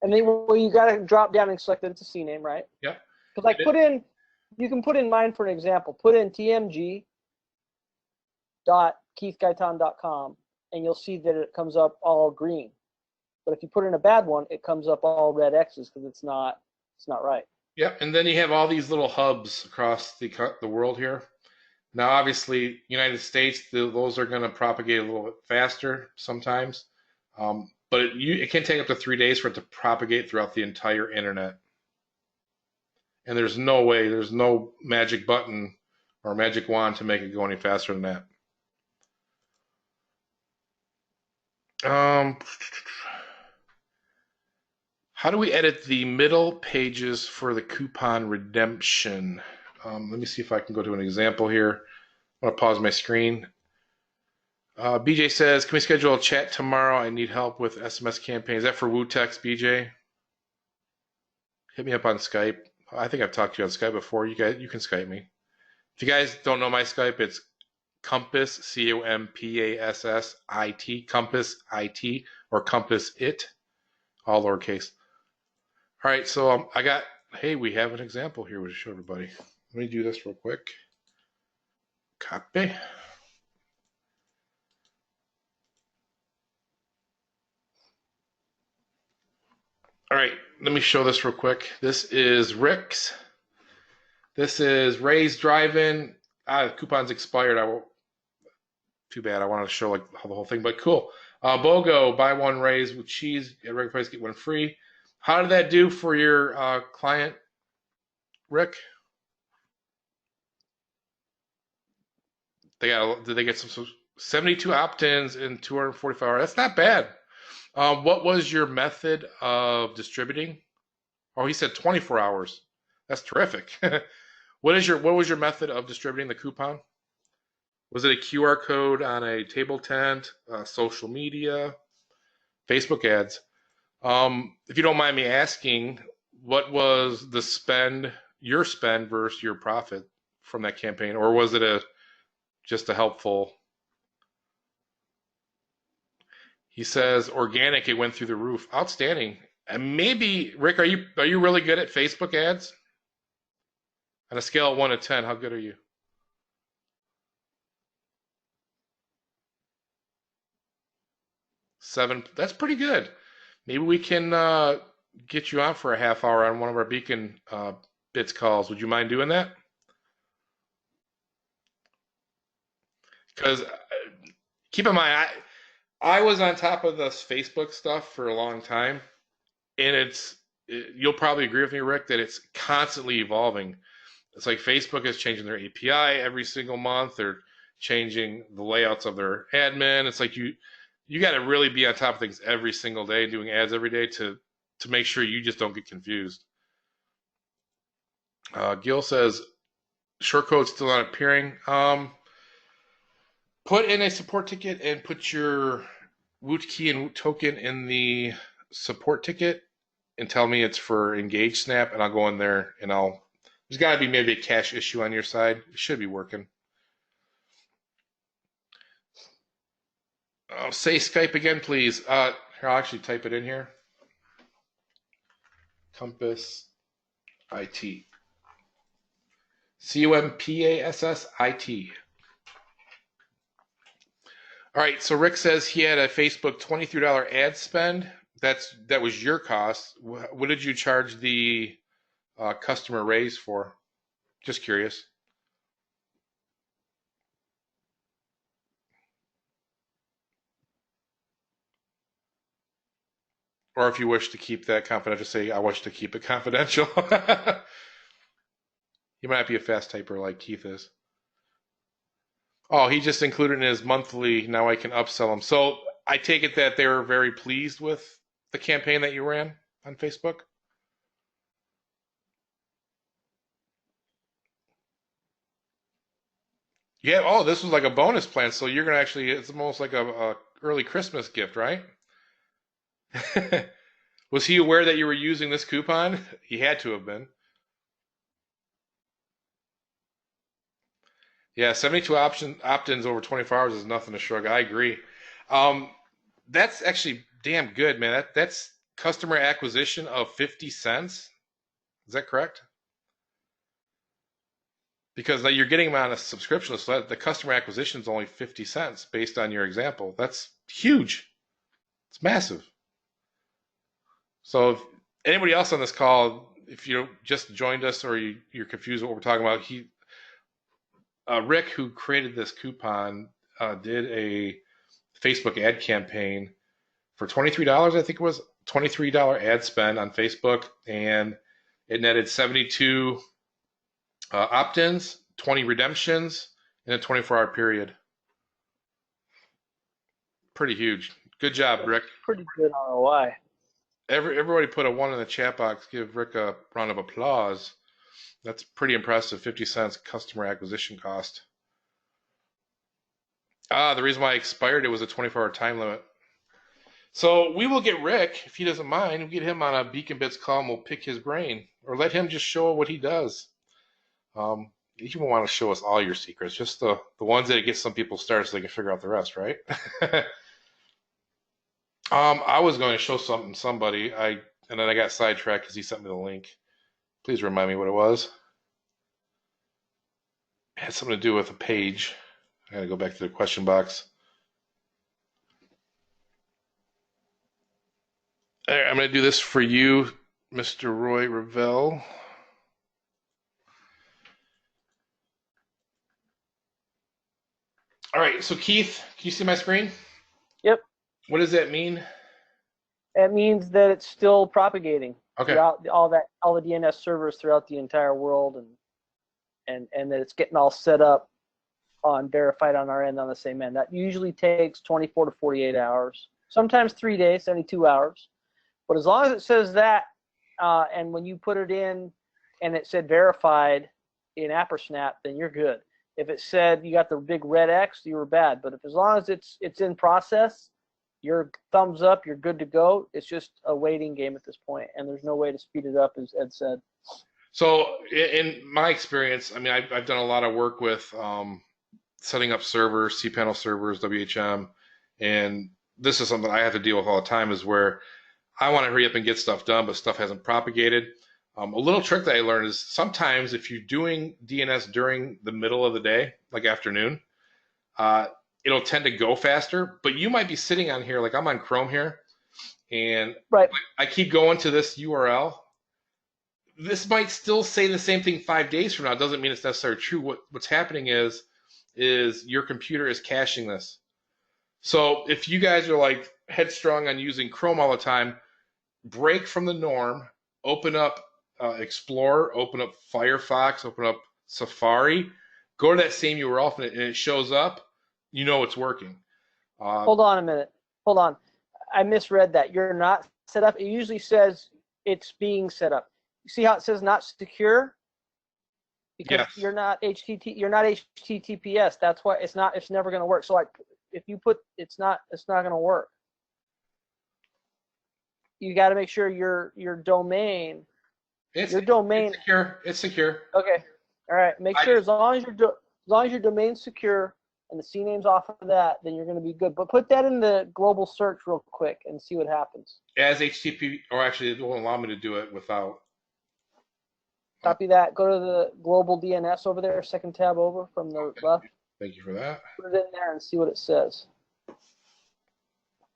And then you got to drop down and select that it's a CNAME, right? Yep. Because like you can put in mine for an example. Put in tmg.keithgaitan.com and you'll see that it comes up all green. But if you put in a bad one, it comes up all red X's because it's not right. Yep. And then you have all these little hubs across the world here. Now, obviously, United States, those are going to propagate a little bit faster sometimes. But it can take up to 3 days for it to propagate throughout the entire internet. And there's no way, there's no magic button or magic wand to make it go any faster than that. How do we edit the middle pages for the coupon redemption? Let me see if I can go to an example here. I'm going to pause my screen. BJ says, can we schedule a chat tomorrow? I need help with SMS campaigns. Is that for WooText, BJ? Hit me up on Skype. I think I've talked to you on Skype before. You can Skype me. If you guys don't know my Skype, it's Compass, COMPASSIT, Compass IT, or Compass IT, all lowercase. All right, so hey, we have an example here to show everybody. Let me do this real quick. Copy. All right, let me show this real quick. This is Rick's. This is Ray's Drive-In. The coupon's expired. Too bad. I wanted to show like the whole thing, but cool. BOGO, buy one Ray's with cheese at regular price, get one free. How did that do for your client, Rick? Did they get some 72 opt-ins in 245 hours? That's not bad. What was your method of distributing? Oh, he said 24 hours. That's terrific. What was your method of distributing the coupon? Was it a QR code on a table tent, social media, Facebook ads? If you don't mind me asking, what was the spend, your spend versus your profit from that campaign, or was it just a helpful? He says organic, it went through the roof. Outstanding. And maybe Rick, are you really good at Facebook ads? On a scale of 1 to 10, how good are you? 7. That's pretty good. Maybe we can get you on for a half hour on one of our Beacon Bits calls. Would you mind doing that? Because keep in mind, I was on top of this Facebook stuff for a long time, and you'll probably agree with me, Rick, that it's constantly evolving. It's like Facebook is changing their API every single month. They're changing the layouts of their admin. It's like you got to really be on top of things every single day, doing ads every day to make sure you just don't get confused. Gil says, short code's still not appearing. Put in a support ticket and put your Woot key and Woot token in the support ticket and tell me it's for EngageSnap, and I'll go in there and there's got to be maybe a cache issue on your side. It should be working. Say Skype again, please. Here, I'll actually type it in here. Compass IT. COMPASSIT. All right, so Rick says he had a Facebook $23 ad spend. That was your cost. What did you charge the customer raise for? Just curious. Or if you wish to keep that confidential, say, I wish to keep it confidential. You might not be a fast typer like Keith is. Oh, he just included in his monthly, now I can upsell him. So I take it that they were very pleased with the campaign that you ran on Facebook? Yeah, oh, this was like a bonus plan, so you're gonna actually, it's almost like a early Christmas gift, right? Was he aware that you were using this coupon? He had to have been. Yeah, 72 opt-ins over 24 hours is nothing to shrug. I agree. That's actually damn good, man. That's customer acquisition of 50 cents. Is that correct? Because you're getting them on a subscription list, so the customer acquisition is only 50 cents based on your example. That's huge. It's massive. So if anybody else on this call, if you just joined us or you're confused what we're talking about, Rick, who created this coupon, did a Facebook ad campaign for $23, I think it was $23 ad spend on Facebook, and it netted 72 opt-ins, 20 redemptions in a 24-hour period. Pretty huge. Good job, Rick. Pretty good ROI. Everybody put a 1 in the chat box. Give Rick a round of applause. That's pretty impressive. 50 cents customer acquisition cost. The reason why I expired it was a 24-hour time limit. So we will get Rick, if he doesn't mind, we'll get him on a Beacon Bits call and we'll pick his brain. Or let him just show what he does. You won't want to show us all your secrets, just the ones that get some people started so they can figure out the rest, right? I was going to show somebody, and then I got sidetracked because he sent me the link. Please remind me what it was. It had something to do with a page. I got to go back to the question box. All right, I'm going to do this for you, Mr. Roy Revelle. All right, so Keith, can you see my screen? Yep. What does that mean? It means that it's still propagating throughout all the DNS servers throughout the entire world, and that it's getting all set up on verified on our end on the same end. That usually takes 24 to 48 hours, sometimes 3 days, 72 hours. But as long as it says that, and when you put it in and it said verified in EngageSnap, then you're good. If it said you got the big red X, you were bad. But as long as it's in process, you're thumbs up, you're good to go. It's just a waiting game at this point, and there's no way to speed it up, as Ed said. So in my experience, I mean, I've done a lot of work with setting up servers, cPanel servers, WHM, and this is something I have to deal with all the time, is where I want to hurry up and get stuff done, but stuff hasn't propagated. A little trick that I learned is sometimes if you're doing DNS during the middle of the day, like afternoon, it'll tend to go faster, but you might be sitting on here, like I'm on Chrome here, and right. I keep going to this URL. This might still say the same thing 5 days from now. It doesn't mean it's necessarily true. What's happening is your computer is caching this. So if you guys are like headstrong on using Chrome all the time, break from the norm, open up Explorer, open up Firefox, open up Safari, go to that same URL and it shows up, you know it's working. Hold on a minute. Hold on. I misread that. You're not set up. It usually says it's being set up. You see how it says not secure? Because yes. you're not HTTPS. That's why it's never going to work. So like if you put it's not going to work. You got to make sure your domain It's secure. It's secure. Okay. All right. Make sure as long as your domain's secure and the CNAME's off of that, then you're going to be good. But put that in the global search real quick and see what happens. As HTTP, or actually it won't allow me to do it without. Copy that. Go to the global DNS over there, second tab over from the left. Thank you for that. Put it in there and see what it says.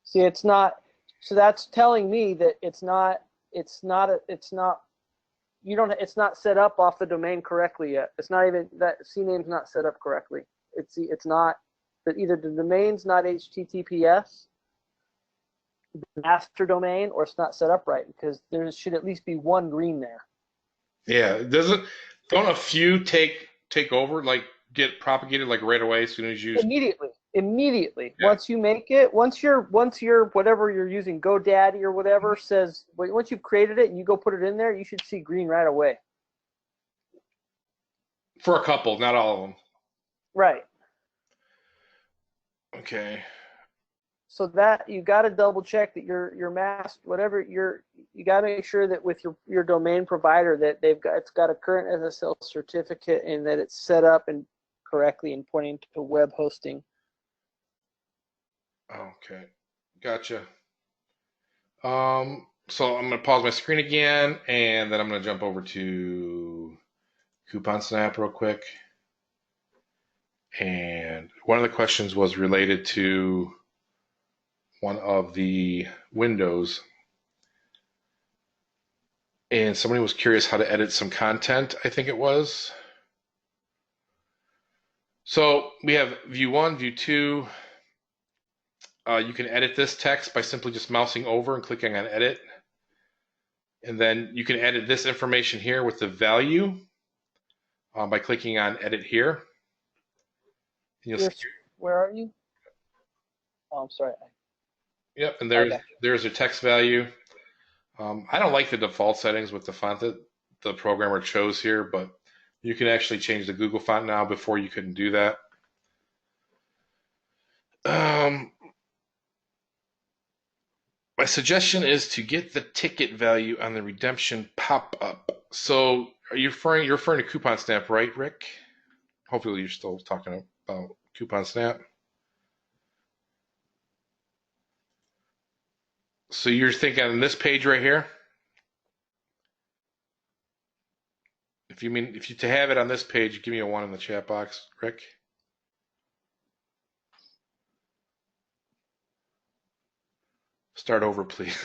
See, it's not. So that's telling me that it's not set up off the domain correctly yet. It's not even that CNAME's not set up correctly. It's not that either the domain's not HTTPS, master domain, or it's not set up right, because there should at least be one green there. Yeah, don't a few take over, like get propagated like right away as soon as you immediately. Yeah. Once you make it, once your whatever you're using, GoDaddy or whatever says, once you've created it and you go put it in there, you should see green right away. For a couple, not all of them. Right. Okay. So that you got to double check that your mask, whatever you got to make sure that with your domain provider that it's got a current SSL certificate and that it's set up and correctly and pointing to web hosting. Okay, gotcha. So I'm going to pause my screen again, and then I'm going to jump over to CouponSnap real quick. And one of the questions was related to one of the windows. And somebody was curious how to edit some content, I think it was. So we have view 1, view 2. You can edit this text by simply just mousing over and clicking on edit. And then you can edit this information here with the value by clicking on edit here. Where are you? Oh, I'm sorry. Yep, and there's a text value. I don't like the default settings with the font that the programmer chose here, but you can actually change the Google font now. Before you couldn't do that. My suggestion is to get the ticket value on the redemption pop-up. So you're referring to CouponSnap, right, Rick? Hopefully you're still talking about CouponSnap. So you're thinking on this page right here? If you to have it on this page, give me a 1 in the chat box, Rick. Start over, please.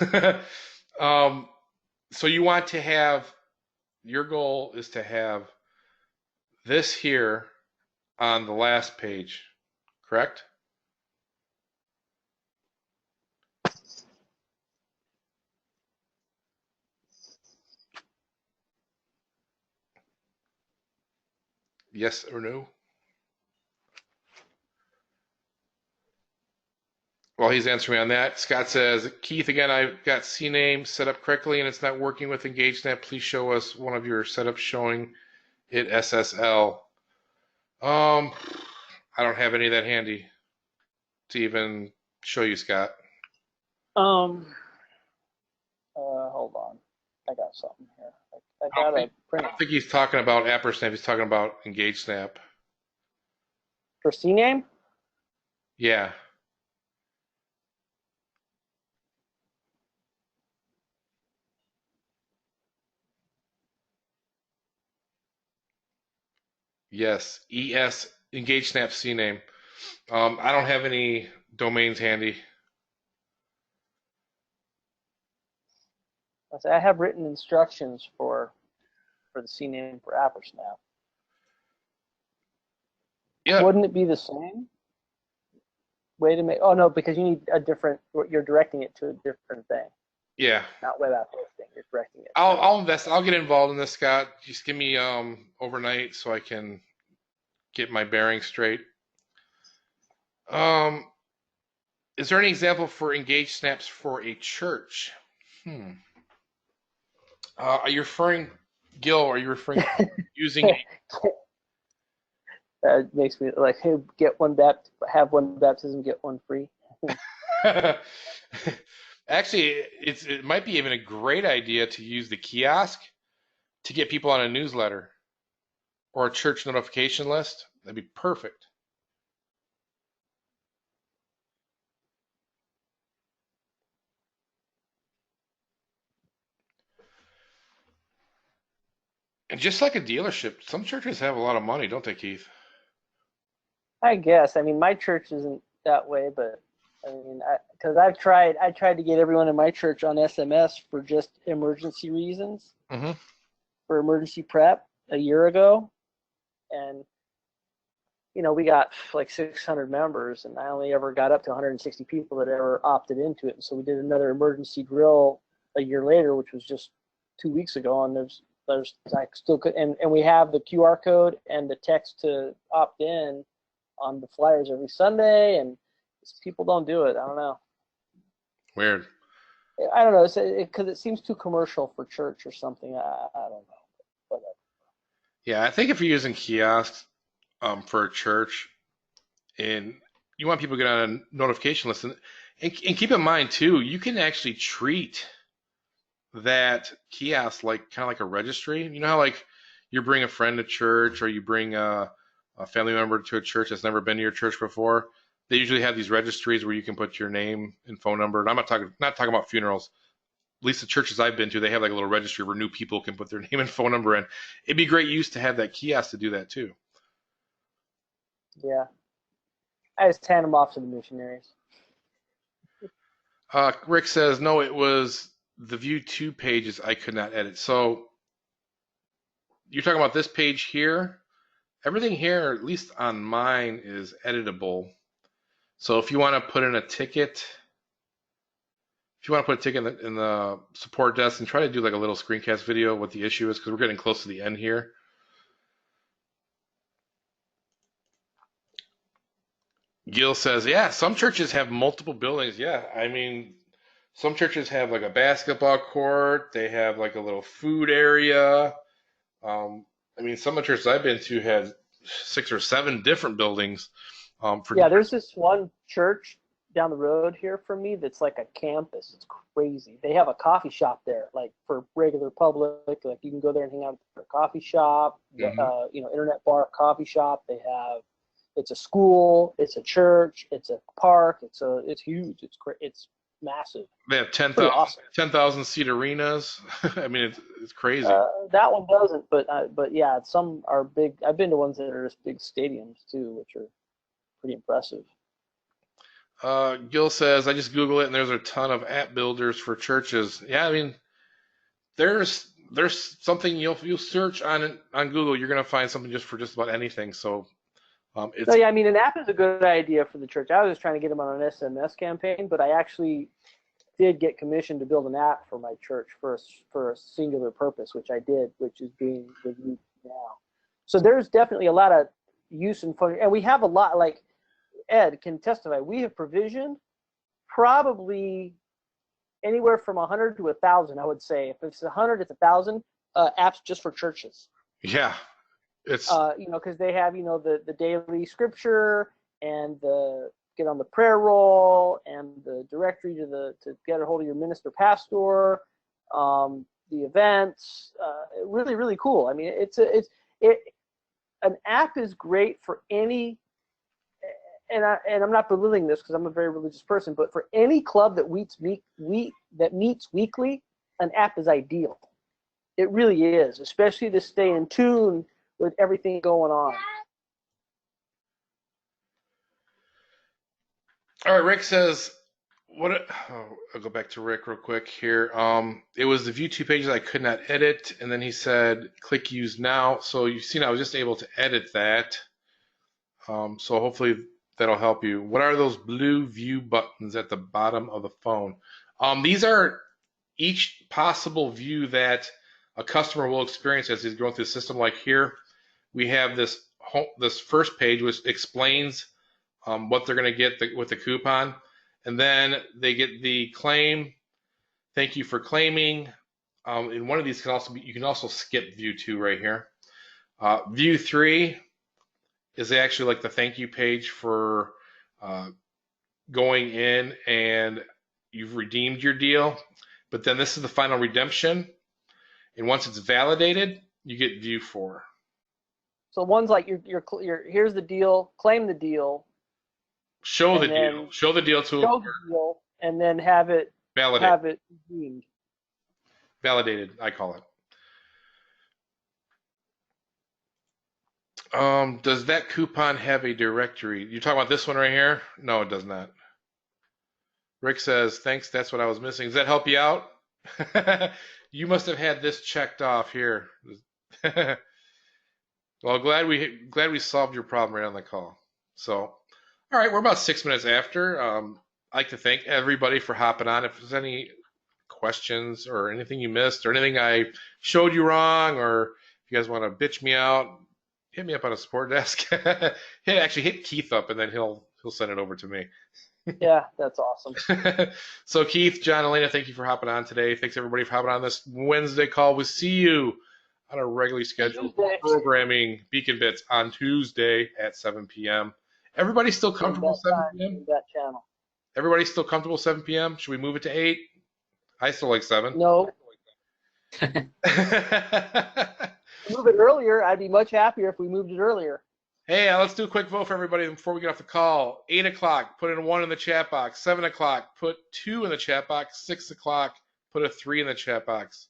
So you want to have, your goal is to have this here on the last page, correct? Yes or no? While he's answering on that, Scott says, Keith, again, I've got CNAME set up correctly and it's not working with EngageSnap. Please show us one of your setups showing it SSL. I don't have any of that handy to even show you, Scott. Hold on. I got something here. I got a print. I don't think he's talking about ApperSnap. He's talking about EngageSnap. For CNAME? Yeah. Yes, ES EngageSnap CNAME. I don't have any domains handy. I have written instructions for the CNAME for ApperSnap. Yeah. Wouldn't it be the same way to make? Oh no, because you need a different. You're directing it to a different thing. Yeah. Not WebBack thing. You're directing it. I'll invest. I'll get involved in this, Scott. Just give me overnight so I can get my bearings straight. Is there any example for EngageSnaps for a church? Are you referring, Gil? Are you referring to using? That makes me like, hey, have one baptism, get one free. Actually, it might be even a great idea to use the Kiosk to get people on a newsletter or a church notification list. That'd be perfect. And just like a dealership, some churches have a lot of money, don't they, Keith? I guess. I mean, my church isn't that way, but I mean, because I tried to get everyone in my church on SMS for just emergency reasons, for emergency prep a year ago, and we got like 600 members, and I only ever got up to 160 people that ever opted into it. And so we did another emergency drill a year later, which was just 2 weeks ago, and there's I still could, and we have the QR code and the text to opt in on the flyers every Sunday, and people don't do it. I don't know. Weird. I don't know, because it seems too commercial for church or something. I don't know. Whatever. Yeah, I think if you're using kiosks for a church, and you want people to get on a notification list, and keep in mind too, you can actually treat that kiosk like kind of like a registry. You know how like you bring a friend to church, or you bring a family member to a church that's never been to your church before. They usually have these registries where you can put your name and phone number. And I'm not talking about funerals. least the churches I've been to, they have like a little registry where new people can put their name and phone number in. It'd be great use to have that kiosk to do that too. Yeah. I just hand them off to the missionaries. Rick says, no, it was the view 2 pages I could not edit. So you're talking about this page here? Everything here, at least on mine, is editable. So if you want to put in a ticket, if you want to put a ticket in the support desk and try to do like a little screencast video what the issue is, because we're getting close to the end here. Gil says, yeah, some churches have multiple buildings. Yeah, I mean, some churches have like a basketball court. They have like a little food area. I mean, some of the churches I've been to had 6 or 7 different buildings. Yeah, there's this one church down the road here from me that's like a campus. It's crazy. They have a coffee shop there, like for regular public. Like you can go there and hang out at a coffee shop, internet bar, coffee shop. They have, it's a school, it's a church, it's a park, it's huge. It's massive. They have 10,000 seat arenas. I mean, it's crazy. That one doesn't, but yeah, some are big. I've been to ones that are just big stadiums too, which are pretty impressive. Gil says, I just Google it and there's a ton of app builders for churches. Yeah, I mean, there's something you'll search on Google, you're gonna find something just for just about anything. So it's. No, yeah, I mean, an app is a good idea for the church. I was just trying to get them on an SMS campaign, but I actually did get commissioned to build an app for my church for a singular purpose, which I did, which is being reviewed now. So there's definitely a lot of use and function, and we have a lot, like Ed can testify, we have provisioned probably anywhere from 100 to 1,000, I would say. If it's 100, it's 1,000 apps just for churches. Yeah, it's because they have the daily scripture and the get on the prayer roll and the directory to get a hold of your minister pastor, the events. Really, really cool. I mean, an app is great for any. And I'm not belittling this because I'm a very religious person, but for any club that meets weekly, an app is ideal. It really is, especially to stay in tune with everything going on. All right, Rick says, I'll go back to Rick real quick here. It was the view 2 pages I could not edit, and then he said, click use now. So you've seen I was just able to edit that. So hopefully that'll help you. What are those blue view buttons at the bottom of the phone? These are each possible view that a customer will experience as he's going through the system. Like here, we have this first page which explains what they're going to get with the coupon, and then they get the claim. Thank you for claiming. In one of these you can also skip view 2 right here. View 3 is actually like the thank you page for going in and you've redeemed your deal. But then this is the final redemption. And once it's validated, you get view 4. So one's like here's the deal, claim the deal. Show the deal. Show the deal to show the deal, and then have it validate. Have it redeemed. Validated, I call it. Does that coupon have a directory? You talking about this one right here? No, it does not. Rick says, thanks, that's what I was missing. Does that help you out? You must have had this checked off here. Well, glad we solved your problem right on the call. So, all right, we're about 6 minutes after. I'd like to thank everybody for hopping on. If there's any questions or anything you missed or anything I showed you wrong, or if you guys want to bitch me out, hit me up on a support desk. Hit Keith up, and then he'll send it over to me. Yeah, that's awesome. So Keith, John, Elena, thank you for hopping on today. Thanks everybody for hopping on this Wednesday call. We'll see you on a regularly scheduled programming Beacon Bits on Tuesday at 7 p.m. Everybody still comfortable 7 p.m.? That channel. Everybody still comfortable 7 p.m.? Should we move it to 8? I still like 7. No. Move it earlier. I'd be much happier if we moved it earlier. Hey, let's do a quick vote for everybody before we get off the call. 8 o'clock, put in 1 in the chat box. 7 o'clock, put 2 in the chat box. 6 o'clock, Put a 3 in the chat box.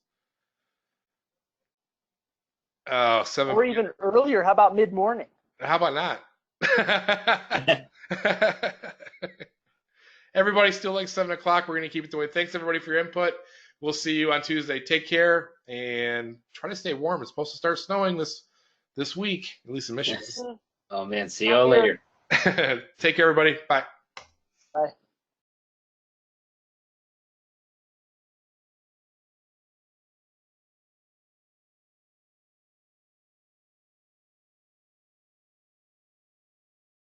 Oh, 7. Or even earlier. How about mid-morning? How about not? Everybody still likes 7 o'clock. We're going to keep it the way. Thanks, everybody, for your input. We'll see you on Tuesday. Take care and try to stay warm. It's supposed to start snowing this week, at least in Michigan. Oh, man. See you all later. Take care, everybody. Bye. Bye.